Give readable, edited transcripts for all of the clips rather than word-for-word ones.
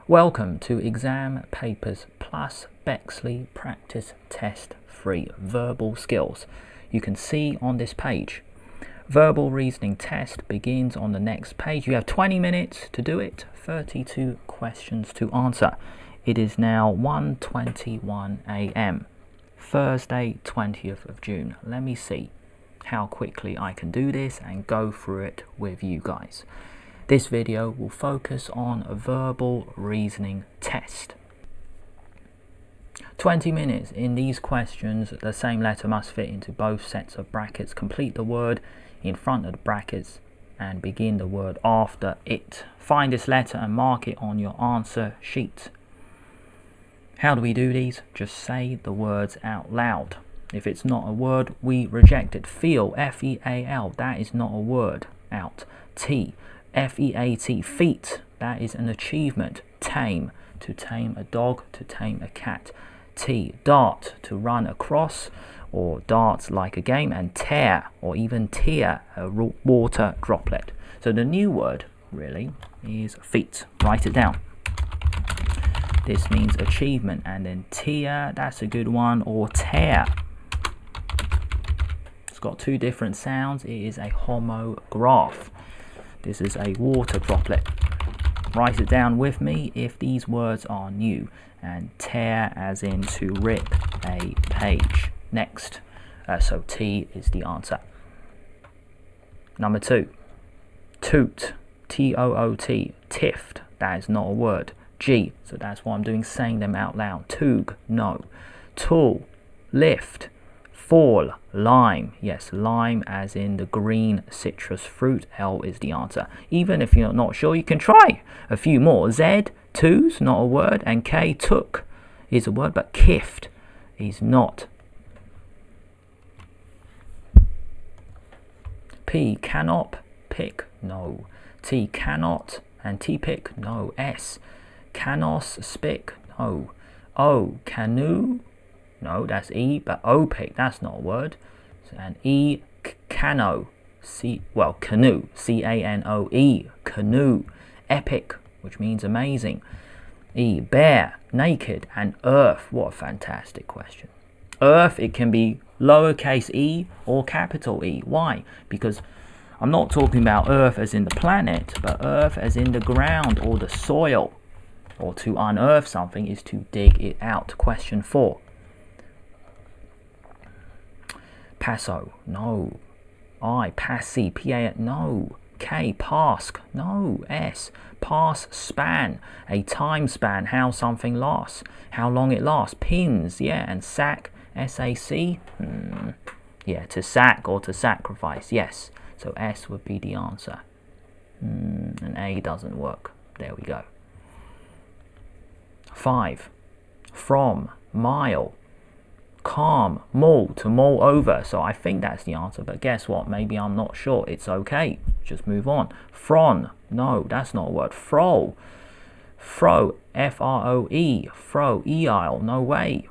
Welcome to Exam Papers Plus Bexley Practice Test 3 Verbal Skills. You can see on this page. Verbal reasoning test begins on the next page. You have 20 minutes to do it, 32 questions to answer. It is now 1:21 a.m. Thursday 20th of June. Let me see how quickly I can do this and go through it with you guys. This video will focus on a verbal reasoning test. 20 minutes. In these questions, the same letter must fit into both sets of brackets. Complete the word in front of the brackets and begin the word after it. Find this letter and mark it on your answer sheet. How do we do these? Just say the words out loud. If it's not a word, we reject it. Feel, F-E-A-L, that is not a word. Out. T, F-E-A-T, feet, that is an achievement. Tame, to tame a dog, to tame a cat. T, dart, to run across or darts like a game. And tear, or even tear, a water droplet. So the new word really is feet. Write it down. This means achievement. And then tear, that's a good one, or tear. It's got two different sounds. It is a homograph. This is a water droplet. Write it down with me if these words are new. And tear as in to rip a page. Next. So T is the answer. Number 2. Toot. T-O-O-T. Tift. That is not a word. G. So that's why I'm doing saying them out loud. Toog. No. Tool. Lift. Fall, lime, yes, lime as in the green citrus fruit. L is the answer. Even if you're not sure, you can try a few more. Z, to's not a word, and K, took is a word, but kift is not. P, cannot, pick, no. T, cannot, and T, pick, no. S, canos, spick, no. O, canoe, no, that's E, but opic, that's not a word. And E, canoe, canoe, C-A-N-O-E, canoe. Epic, which means amazing. E, bare, naked. And earth, what a fantastic question. Earth, it can be lowercase e or capital E. Why? Because I'm not talking about earth as in the planet, but earth as in the ground or the soil. Or to unearth something is to dig it out. Question 4. Passo, no. I, passy, P-A, no. K, pask, no. S, pass span, a time span, how something lasts, how long it lasts. Pins, yeah, and sack, S-A-C, yeah, to sack or to sacrifice, yes. So S would be the answer. And A doesn't work. There we go. 5. From, mile. Calm, mull, to mull over. So I think that's the answer, but guess what? Maybe I'm not sure. It's okay. Just move on. Fron, no, that's not a word. Fro, fro, F-R-O-E, fro, E-isle, no way.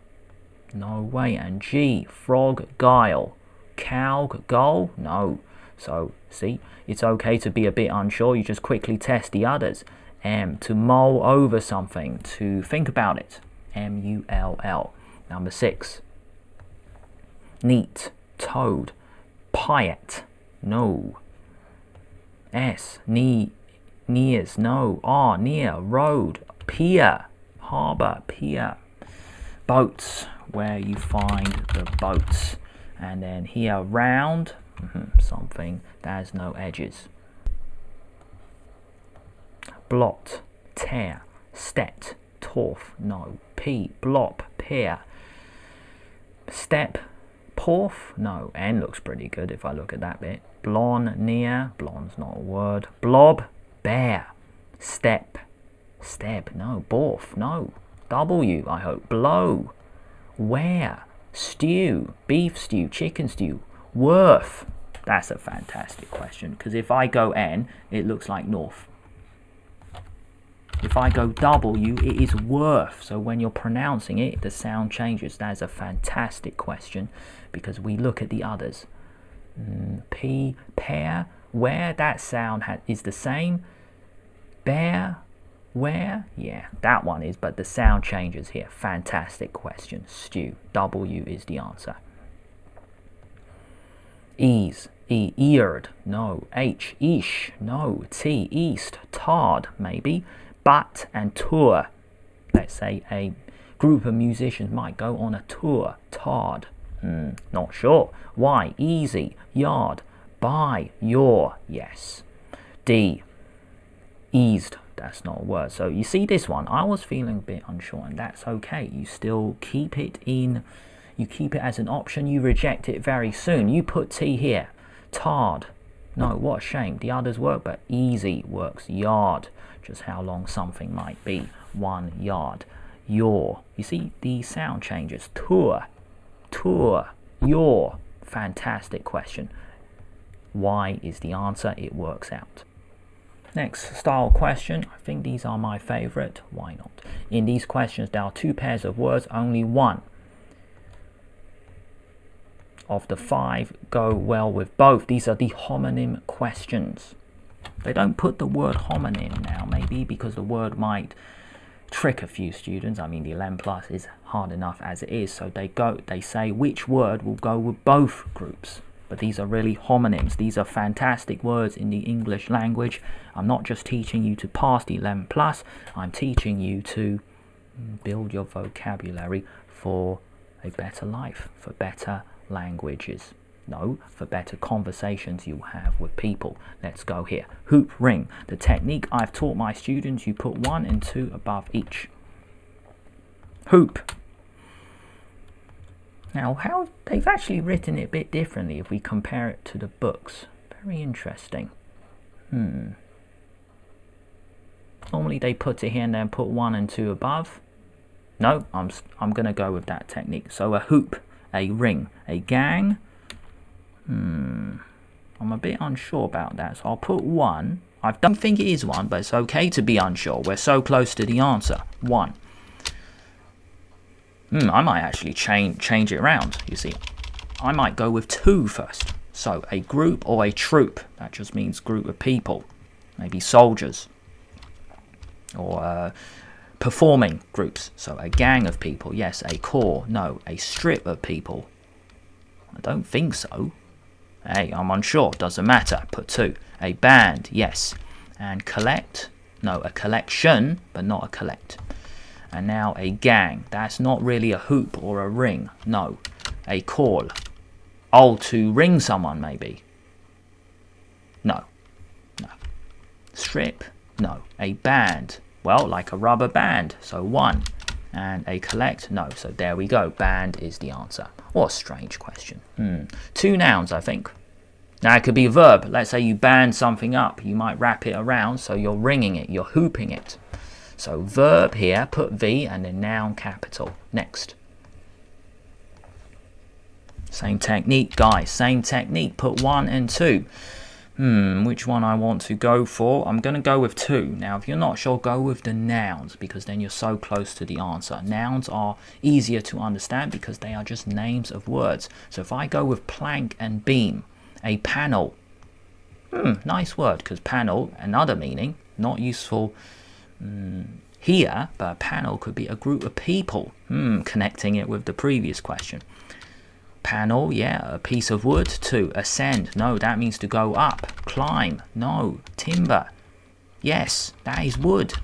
No way. And G, frog, guile. Cow, gull, no. So, see, it's okay to be a bit unsure. You just quickly test the others. M, to mull over something, to think about it. M-U-L-L. Number 6. Neat, toad, piet, no. S, nears, no. R, near, road, pier, harbour, pier. Boats, where you find the boats. And then here, round, something that has no edges. Blot, tear, stet, torf, no. P, blop, pear. Step, porf, no. N looks pretty good if I look at that bit. Blonde, near, blonde's not a word. Blob, bear. Step, step, no. Borf, no. W, I hope. Blow, where. Stew, beef stew, chicken stew. Worth, that's a fantastic question, because if I go N, it looks like north. If I go W, it is worth. So when you're pronouncing it, the sound changes. That is a fantastic question because we look at the others. P, pear, where that sound is the same. Bear, Where? Yeah, that one is, but the sound changes here. Fantastic question. Stew. W is the answer. Ease. Eared. No. H. Ish. No. T. East. Tard. Maybe. But and tour. Let's say a group of musicians might go on a tour. Tard. Not sure. Y. Easy. Yard. By. Your. Yes. D. Eased. That's not a word. So you see this one, I was feeling a bit unsure, and that's okay. You still keep it in, you keep it as an option, you reject it very soon. You put T here. Tard. No, what a shame. The others work, but easy works. Yard. Just how long something might be. 1 yard. Your. You see the sound changes. Tour. Tour. Your. Fantastic question. Y is the answer. It works out. Next style question. I think these are my favorite. Why not? In these questions, there are 2 pairs of words, only one of the 5 go well with both. These are the homonym questions. They don't put the word homonym now, maybe because the word might trick a few students. I mean, the 11 plus is hard enough as it is, so they say which word will go with both groups. But these are really homonyms. These are fantastic words in the English language. I'm not just teaching you to pass the 11 plus, I'm teaching you to build your vocabulary for a better life, for better languages. No, for better conversations you have with people. Let's go here. Hoop, ring. The technique I've taught my students, you put 1 and 2 above each. Hoop. Now, how they've actually written it a bit differently if we compare it to the books. Very interesting. Normally they put it here and then put 1 and 2 above. No, I'm going to go with that technique. So a hoop, a ring, a gang. I'm a bit unsure about that, so I'll put 1. I don't think it is 1, but it's okay to be unsure. We're so close to the answer. 1. I might actually change it around, you see. I might go with 2 first. So a group or a troop. That just means group of people. Maybe soldiers. Or performing groups. So a gang of people. Yes, a corps. No, a strip of people. I don't think so. Hey, I'm unsure. Doesn't matter. Put 2. A band. Yes. And collect. No, a collection, but not a collect. And now a gang. That's not really a hoop or a ring. No. A call. Oh, to ring someone, maybe. No. No. Strip. No. A band. Well, like a rubber band. So 1. And a collect. No. So there we go. Band is the answer. What a strange question. 2 nouns, I think. Now it could be a verb. Let's say you band something up. You might wrap it around, so you're ringing it. You're hooping it. So verb here, put V and then noun capital. Next. Same technique, guys. Same technique. Put 1 and 2. Which one I want to go for? I'm going to go with 2. Now, if you're not sure, go with the nouns because then you're so close to the answer. Nouns are easier to understand because they are just names of words. So if I go with plank and beam, a panel. Nice word because panel, another meaning, not useful here, but a panel could be a group of people. Connecting it with the previous question. Panel, yeah, a piece of wood. 2, ascend. No, that means to go up. Climb. No, timber. Yes, that is wood.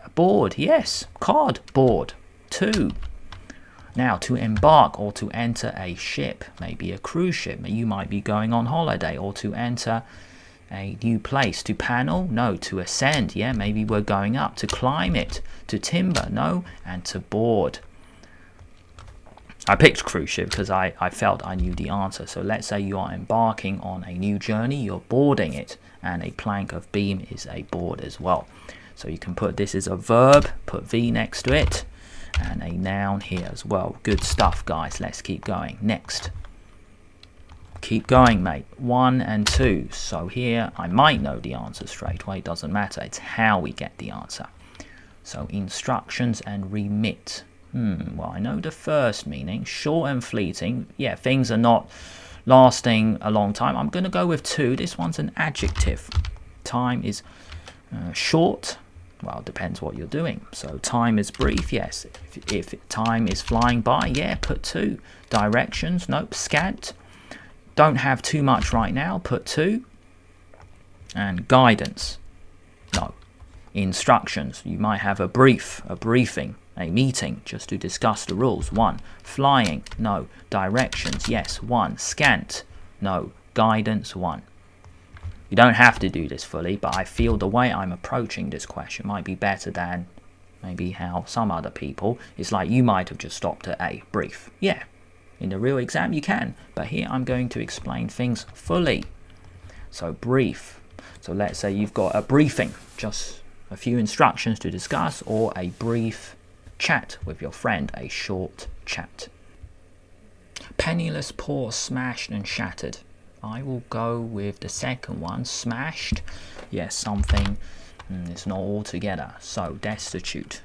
A board, yes, cardboard. 2. Now, to embark or to enter a ship, maybe a cruise ship. You might be going on holiday, or to enter a new place. To panel, no. To ascend, yeah, maybe we're going up. To climb it. To timber, no. And to board. I picked cruise ship because I felt I knew the answer. So let's say you are embarking on a new journey, you're boarding it, and a plank of beam is a board as well. So you can put this as a verb, put V next to it, and a noun here as well. Good stuff, guys. Let's keep going. Next. Keep going, mate. 1 and 2. So here I might know the answer straight away. Doesn't matter. It's how we get the answer. So instructions and remit. Well, I know the first meaning, short and fleeting. Yeah, things are not lasting a long time. I'm going to go with 2. This one's an adjective. Time is Short, well, depends what you're doing. So time is brief, yes. If time is flying by, yeah, put 2. Directions, nope. Scant, don't have too much right now, put 2. And guidance, no. Instructions, you might have a briefing, a meeting just to discuss the rules, 1. Flying, no. Directions, yes, 1. Scant, no. Guidance, 1. You don't have to do this fully, but I feel the way I'm approaching this question might be better than maybe how some other people. It's like you might have just stopped at A, brief. Yeah, in the real exam you can, but here I'm going to explain things fully. So brief. So let's say you've got a briefing, just a few instructions to discuss, or a brief chat with your friend, a short chat. Penniless, poor, smashed and shattered. I will go with the second one, smashed. Yes, something it's not all together. So destitute.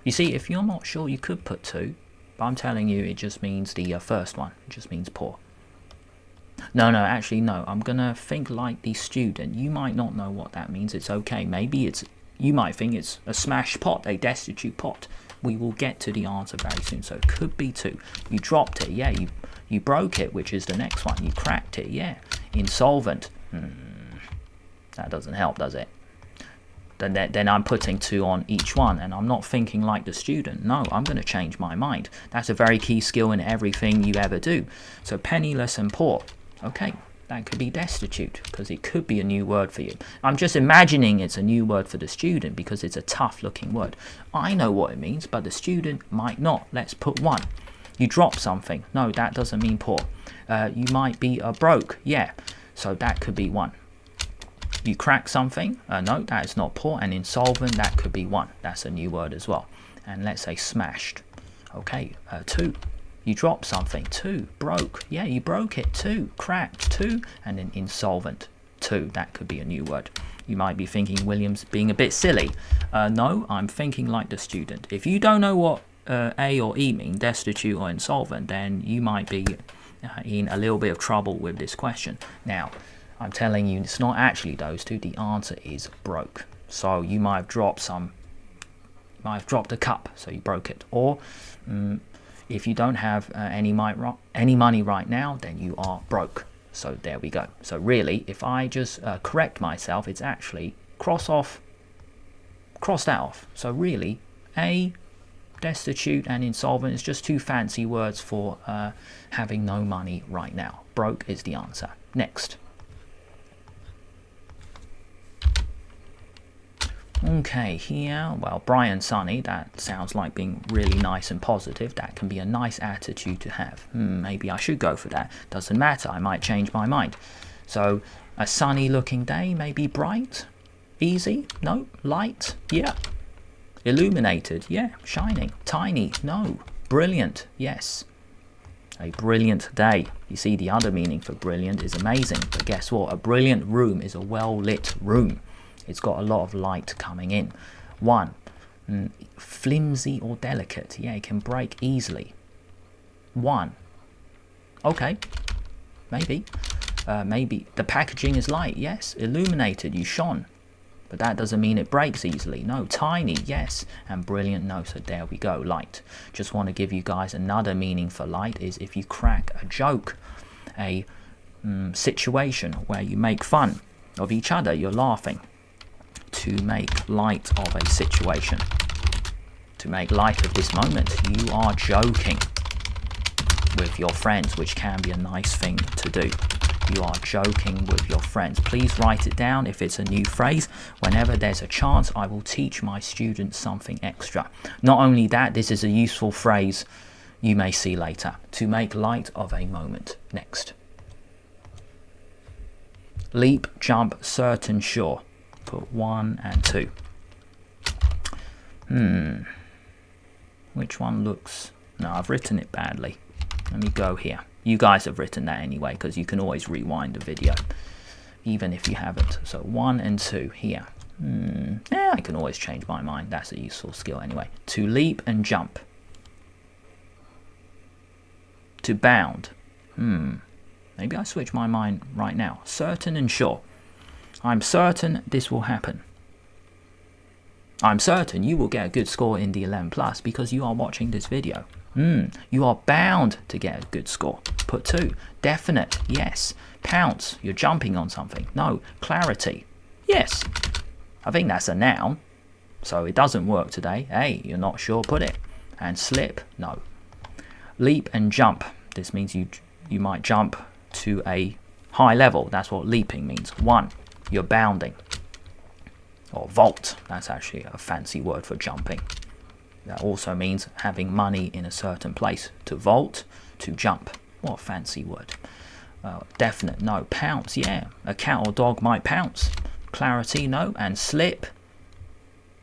You see, if you're not sure, you could put 2, but I'm telling you, it just means the first one. It just means poor. No, actually, no. I'm gonna think like the student. You might not know what that means. It's okay. Maybe you might think it's a smashed pot, a destitute pot. We will get to the answer very soon. So it could be 2. You dropped it, yeah. You broke it, which is the next one. You cracked it, yeah. Insolvent. That doesn't help, does it? Then I'm putting 2 on each one, and I'm not thinking like the student. No, I'm going to change my mind. That's a very key skill in everything you ever do. So penniless and poor. Okay, that could be destitute, because it could be a new word for you. I'm just imagining it's a new word for the student because it's a tough looking word. I know what it means, but the student might not. Let's put 1. You drop something. No, that doesn't mean poor. You might be broke. Yeah, so that could be 1. You crack something. No, that is not poor. And insolvent, that could be 1. That's a new word as well. And let's say smashed. Okay, 2. You drop something. 2. Broke. Yeah, you broke it. 2. Cracked. 2. And then insolvent. 2. That could be a new word. You might be thinking William's being a bit silly. No, I'm thinking like the student. If you don't know what A or E mean, destitute or insolvent, then you might be in a little bit of trouble with this question. Now, I'm telling you, it's not actually those 2. The answer is broke. So you might have dropped a cup, so you broke it. Or if you don't have any money right now, then you are broke. So there we go. So really, if I just correct myself, it's actually cross that off. So really, A, destitute and insolvent is just 2 fancy words for having no money right now. Broke is the answer. Next. Okay, here, well, bright and sunny, that sounds like being really nice and positive. That can be a nice attitude to have. Maybe I should go for that. Doesn't matter, I might change my mind. So, a sunny looking day, maybe bright, easy, no, light, yeah. Illuminated, yeah, shining, tiny, no, brilliant, yes. A brilliant day. You see, the other meaning for brilliant is amazing, but guess what? A brilliant room is a well-lit room. It's got a lot of light coming in. 1, flimsy or delicate. Yeah, it can break easily. 1. Okay, maybe. Maybe the packaging is light. Yes, illuminated. You shone. But that doesn't mean it breaks easily. No, tiny, yes. And brilliant, no. So there we go, light. Just want to give you guys another meaning for light is if you crack a joke, a situation where you make fun of each other, you're laughing. To make light of a situation. To make light of this moment, you are joking with your friends, which can be a nice thing to do. You are joking with your friends. Please write it down if it's a new phrase. Whenever there's a chance, I will teach my students something extra. Not only that, this is a useful phrase you may see later. To make light of a moment. Next. Leap, jump, certain, sure. Put 1 and 2. Which one looks... No, I've written it badly. Let me go here. You guys have written that anyway, because you can always rewind the video, even if you haven't. So 1 and 2 here. Yeah, I can always change my mind. That's a useful skill anyway. To leap and jump. To bound. Maybe I switch my mind right now. Certain and sure. I'm certain this will happen. I'm certain you will get a good score in the 11 plus because you are watching this video. You are bound to get a good score. Put 2. Definite, yes. Pounce, you're jumping on something. No. Clarity, yes. I think that's a noun, so it doesn't work today. Hey, you're not sure, put it. And slip, no. Leap and jump, this means you might jump to a high level. That's what leaping means. 1, you're bounding. Or vault, that's actually a fancy word for jumping. That also means having money in a certain place. To vault, to jump. What a fancy word. Definite, no. Pounce, yeah. A cat or dog might pounce. Clarity, no. And slip,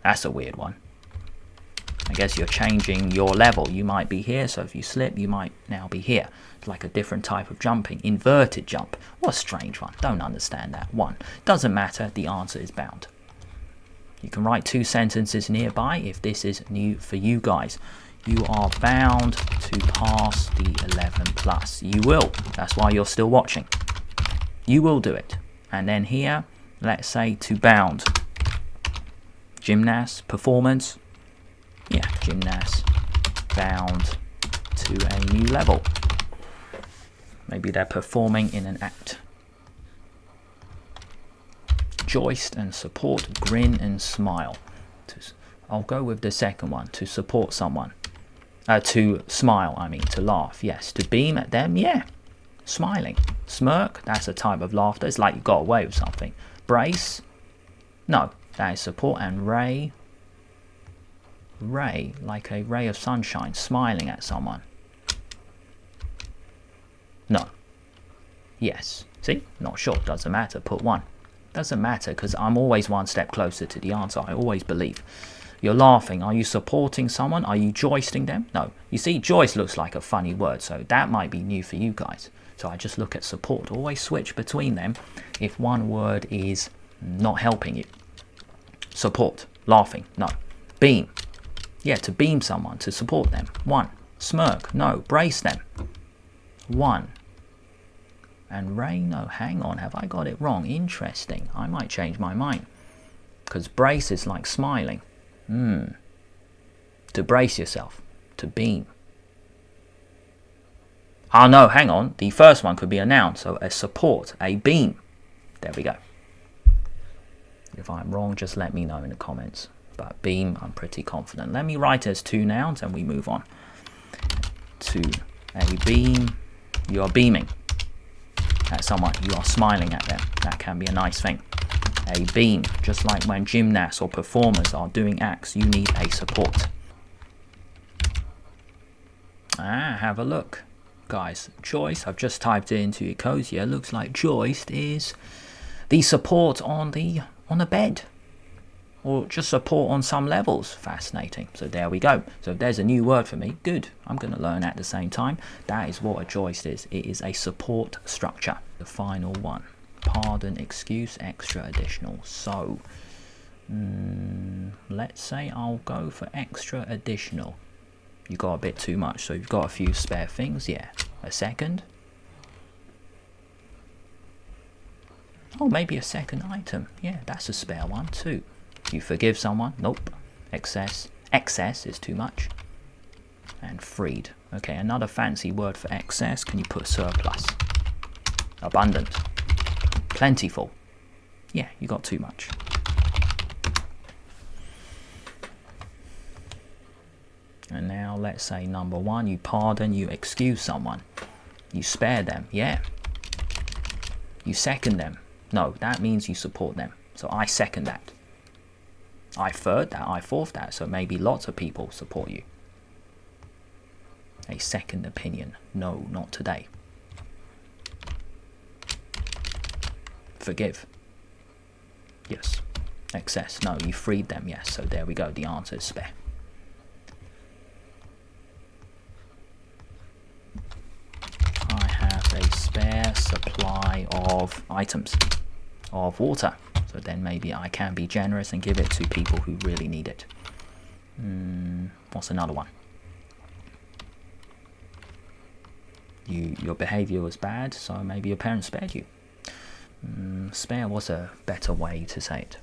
that's a weird one. I guess you're changing your level. You might be here, so if you slip, you might now be here. It's like a different type of jumping. Inverted jump. What a strange one. Don't understand that. 1. Doesn't matter, the answer is bound. You can write 2 sentences nearby if this is new for you guys. You are bound to pass the 11 plus. You will. That's why you're still watching. You will do it. And then here, let's say to bound. Gymnast, performance. Yeah, gymnast, bound to a new level. Maybe they're performing in an act. Joist and support, grin and smile. I'll go with the second one, to support someone. To smile, I mean, to laugh, yes. To beam at them, yeah. Smiling. Smirk, that's a type of laughter. It's like you got away with something. Brace, no, that is support. And ray, like a ray of sunshine, smiling at someone. No. Yes. See? Not sure. Doesn't matter. Put 1. Doesn't matter because I'm always one step closer to the answer. I always believe. You're laughing. Are you supporting someone? Are you joisting them? No. You see, joist looks like a funny word, so that might be new for you guys. So I just look at support. Always switch between them if one word is not helping you. Support. Laughing. No. Beam. Yeah, to beam someone, to support them. 1. Smirk. No. Brace them. 1. And ray, no, hang on, have I got it wrong? Interesting. I might change my mind. Because brace is like smiling. To brace yourself. To beam. Oh no, hang on. The first one could be a noun. So a support, a beam. There we go. If I'm wrong, just let me know in the comments. But beam, I'm pretty confident. Let me write it as 2 nouns and we move on. To a beam, you are beaming at someone, you are smiling at them. That can be a nice thing. A beam, just like when gymnasts or performers are doing acts, you need a support. Have a look. Guys, joist, I've just typed it into Ecosia. It looks like joist is the support on the bed. Or just support on some levels. Fascinating. So there we go. So if there's a new word for me, good. I'm going to learn at the same time. That is what a joist is. It is a support structure. The final one. Pardon, excuse, extra, additional. So, let's say I'll go for extra, additional. You got a bit too much, so you've got a few spare things. Yeah. A second. Oh, maybe a second item. Yeah, that's a spare one too. You forgive someone? Nope. Excess. Excess is too much. And freed. Okay, another fancy word for excess. Can you put surplus? Abundant. Plentiful. Yeah, you got too much. And now let's say number 1. You pardon, you excuse someone. You spare them. Yeah. You second them. No, that means you support them. So I second that. I third that, I fourth that, so maybe lots of people support you. A second opinion. No, not today. Forgive. Yes. Excess. No, you freed them. Yes, so there we go. The answer is spare. I have a spare supply of items, of water. So then maybe I can be generous and give it to people who really need it. What's another one? Your behavior was bad, so maybe your parents spared you. Spare was a better way to say it.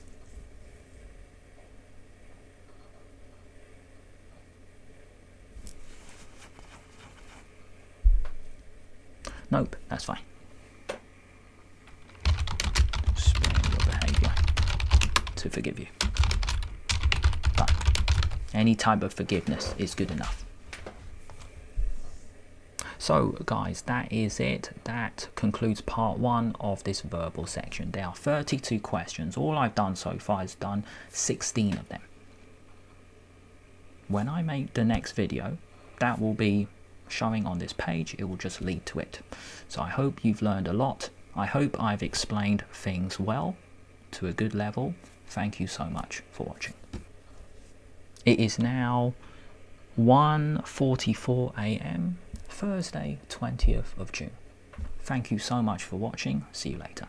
Nope, that's fine. Spare your behaviour to forgive you. But any type of forgiveness is good enough. So guys, that is it. That concludes part 1 of this verbal section. There are 32 questions. All I've done so far is done 16 of them. When I make the next video, that will be showing on this page. It will just lead to it. So I hope you've learned a lot. I hope I've explained things well to a good level. Thank you so much for watching. It is now 1:44 AM, Thursday, 20th of June. Thank you so much for watching. See you later.